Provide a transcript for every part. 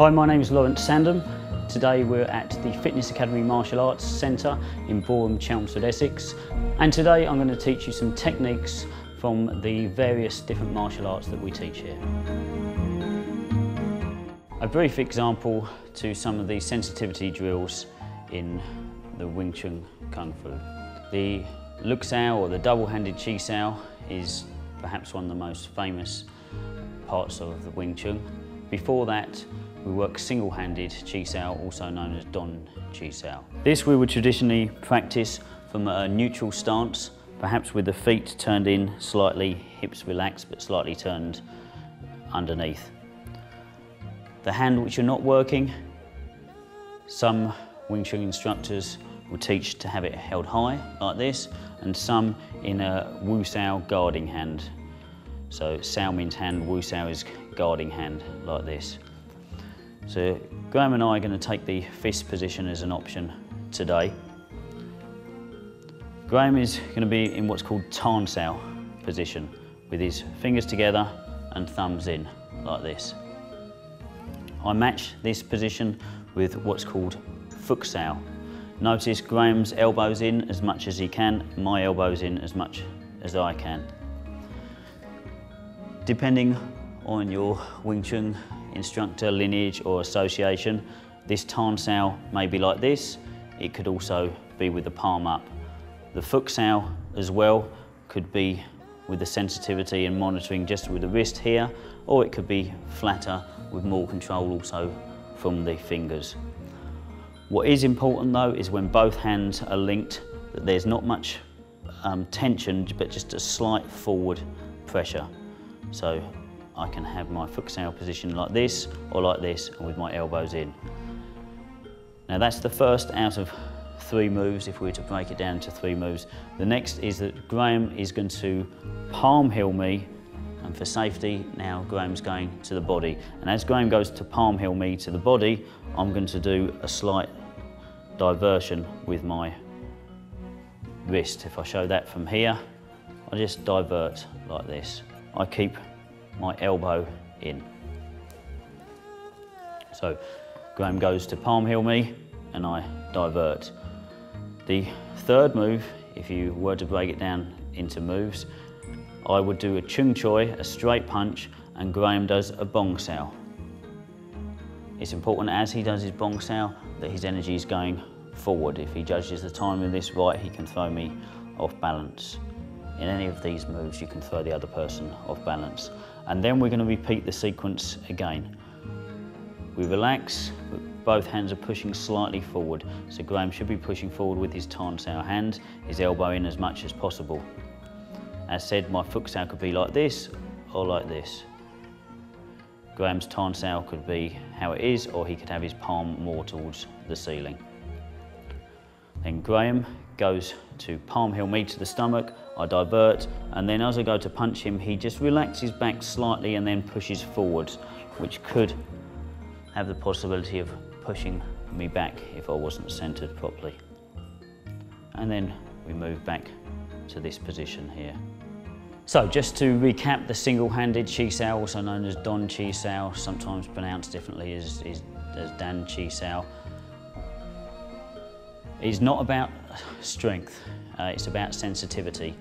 Hi, my name is Lawrence Sandham. Today we're at the Fitness Academy Martial Arts Centre in Boreham, Chelmsford, Essex. And today I'm going to teach you some techniques from the various different martial arts that we teach here. A brief example to some of the sensitivity drills in the Wing Chun Kung Fu. The Luk Sao or the double-handed Chi Sao is perhaps one of the most famous parts of the Wing Chun. Before that, we work single-handed Chi Sao, also known as Don Chi Sao. This we would traditionally practice from a neutral stance, perhaps with the feet turned in slightly, hips relaxed but slightly turned underneath. The hand which you're not working, some Wing Chun instructors will teach to have it held high like this, and some in a Wu Sao guarding hand. So Sao means hand, Wu Sao is guarding hand like this. So Graham and I are going to take the fist position as an option today. Graham is going to be in what's called Tan Sao position, with his fingers together and thumbs in like this. I match this position with what's called Fuk Sao. Notice Graham's elbows in as much as he can, my elbows in as much as I can. Depending on your Wing Chun instructor lineage or association, this Tan Sao may be like this. It could also be with the palm up. The Fuk Sao as well could be with the sensitivity and monitoring just with the wrist here, or it could be flatter with more control also from the fingers. What is important though is when both hands are linked, that there's not much tension, but just a slight forward pressure. So I can have my Fuk Sao position like this or like this, and with my elbows in. Now that's the first out of 3 moves, if we were to break it down to 3 moves. The next is that Graham is going to palm heel me, and for safety now Graham's going to the body. And as Graham goes to palm heel me to the body, I'm going to do a slight diversion with my wrist. If I show that from here, I just divert like this. I keep my elbow in. So Graham goes to palm heel me and I divert. The third move, if you were to break it down into moves, I would do a Chung Choi, a straight punch, and Graham does a Bong Sao. It's important as he does his Bong Sao that his energy is going forward. If he judges the time of this right, he can throw me off balance. In any of these moves, you can throw the other person off balance. And then we're going to repeat the sequence again. We relax, but both hands are pushing slightly forward. So Graham should be pushing forward with his Tan Sao hand, his elbow in as much as possible. As said, my Fuk Sao could be like this or like this. Graham's Tan Sao could be how it is, or he could have his palm more towards the ceiling. Then Graham goes to palm heel me to the stomach, I divert, and then as I go to punch him, he just relaxes back slightly and then pushes forwards, which could have the possibility of pushing me back if I wasn't centered properly. And then we move back to this position here. So just to recap, the single-handed Chi Sao, also known as Don Chi Sao, sometimes pronounced differently as Dan Chi Sao, is not about strength, it's about sensitivity,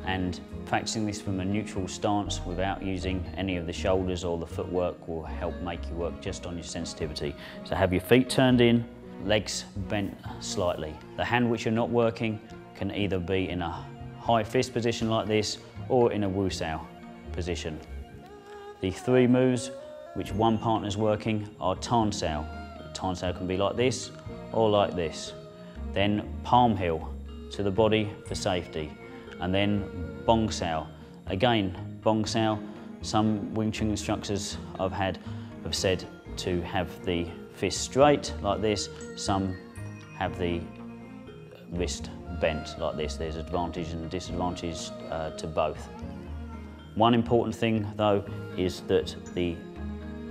and practicing this from a neutral stance without using any of the shoulders or the footwork will help make you work just on your sensitivity. So have your feet turned in, legs bent slightly. The hand which you're not working can either be in a high fist position like this or in a Wu Sao position. The 3 moves which one partner's working are Tan Sao. Tan Sao can be like this or like this. Then palm heel to the body for safety, and then Bong Sao. Again, Bong Sao, some Wing Chun instructors have said to have the fist straight like this, some have the wrist bent like this. There's advantage and disadvantage to both. One important thing though is that the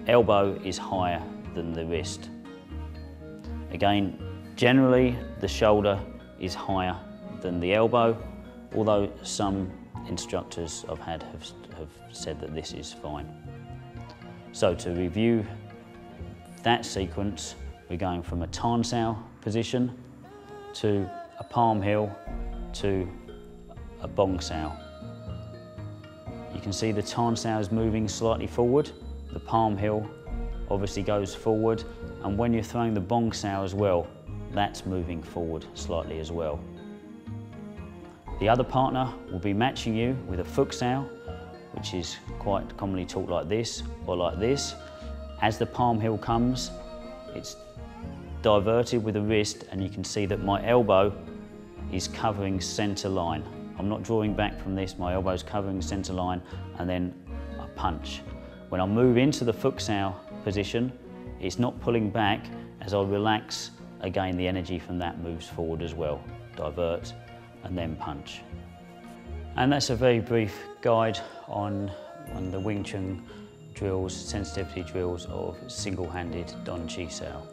elbow is higher than the wrist. Again, generally the shoulder is higher than the elbow, although some instructors have said that this is fine. So to review that sequence, we're going from a tan sao position to a palm heel to a bong sao. You can see the tan sao is moving slightly forward, the palm heel obviously goes forward, and when you're throwing the bong sao as well, that's moving forward slightly as well. The other partner will be matching you with a fook sao, which is quite commonly taught like this or like this. As the palm heel comes, it's diverted with the wrist, and you can see that my elbow is covering centre line. I'm not drawing back from this, my elbow's covering centre line, and then a punch. When I move into the fook sao position, it's not pulling back. As I relax, again the energy from that moves forward as well. Divert and then punch. And that's a very brief guide on the Wing Chun drills, sensitivity drills of single-handed Don Chi Sao.